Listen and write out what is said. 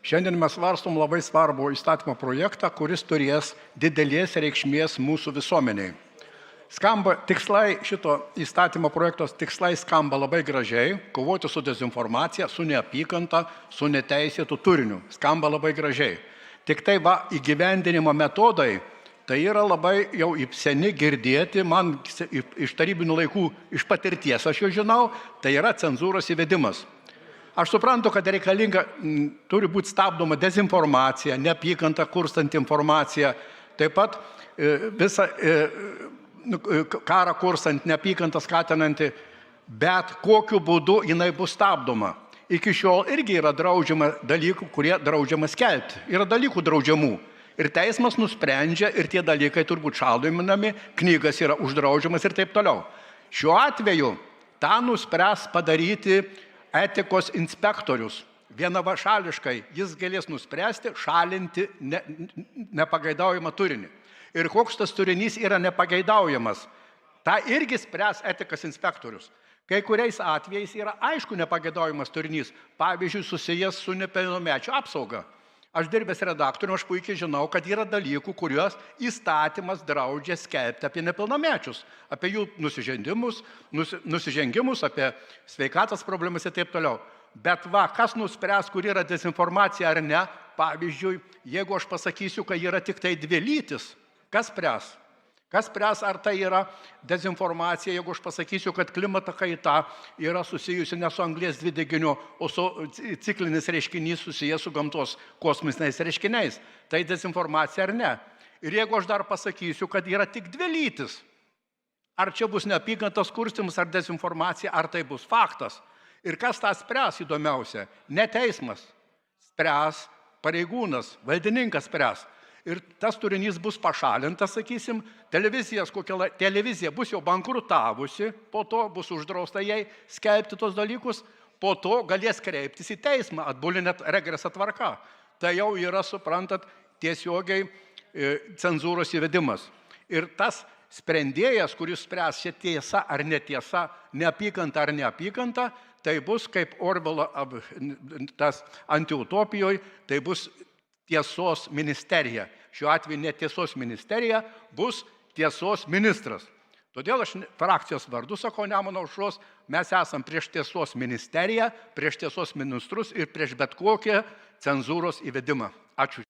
Šiandien mes svarstom labai svarbų įstatymo projektą, kuris turės didelės reikšmės mūsų visuomeniai. Šito įstatymo projektos tikslai skamba labai gražiai - kovoti su dezinformacija, su neapykanta, su neteisėtu turiniu. Skamba labai gražiai. Tik tai įgyvendinimo metodai, tai yra labai jau seni girdėti, man iš tarybinių laikų, iš patirties aš jau žinau, tai yra cenzūros įvedimas. Aš suprantu, kad reikalinga, turi būti stabdoma dezinformacija, neapykanta kurstanti informacija, taip pat visą karą kurstant, neapykantą skatinanti, bet kokiu būdu jinai bus stabdoma. Iki šiol irgi yra draudžiama dalykų, kurie draudžiama skelbti. Yra dalykų draudžiamų. Ir teismas nusprendžia, ir tie dalykai turbūt šaldominami, knygas yra uždraudžiamas ir taip toliau. Šiuo atveju tą nuspręs padaryti etikos inspektorius. Vienavašališkai jis galės nuspręsti šalinti nepageidaujamą turinį. Ir koks tas turinys yra nepageidaujamas, tą irgi spręs etikos inspektorius. Kai kuriais atvejais yra aišku nepageidaujamas turinys, pavyzdžiui, susijęs su nepilnamečių apsauga. Aš dirbęs redaktoriumi, aš puikiai žinau, kad yra dalykų, kuriuos įstatymas draudžia skelbti apie nepilnamečius, apie jų nusižengimus, apie sveikatos problemas ir taip toliau. Bet kas nuspręs, kur yra dezinformacija ar ne, pavyzdžiui, jeigu aš pasakysiu, kad yra tik tai dvi lytis, kas spręs? Kas spręs, ar tai yra dezinformacija, jeigu aš pasakysiu, kad klimato kaita yra susijusi ne su anglies dvideginiu, o su ciklinis reiškinys susijęs su gamtos kosminiais reiškiniais. Tai dezinformacija ar ne? Ir jeigu aš dar pasakysiu, kad yra tik dvi lytis, ar čia bus neapykantos kurstymas, ar dezinformacija, ar tai bus faktas? Ir kas tą spręs įdomiausia? Ne teismas spręs, pareigūnas, valdininkas spręs. Ir tas turinys bus pašalintas, sakysim, televizija bus jau bankrutavusi, po to bus uždrausta jai skelbti tos dalykus, po to galės kreiptis į teismą, atbulinė regreso tvarka. Tai jau yra, suprantat, tiesiogiai cenzūros įvedimas. Ir tas sprendėjas, kuris spręs čia tiesa ar netiesa, neapykanta ar neapykanta, tai bus kaip Orvelo tas antiutopijoje, tai bus tiesos ministerija. Šiuo atveju ne tiesos ministerija, bus tiesos ministras. Todėl aš frakcijos vardu sakau Nemuno aušros, mes esam prieš tiesos ministeriją, prieš tiesos ministrus ir prieš bet kokią cenzūros įvedimą. Ačiū.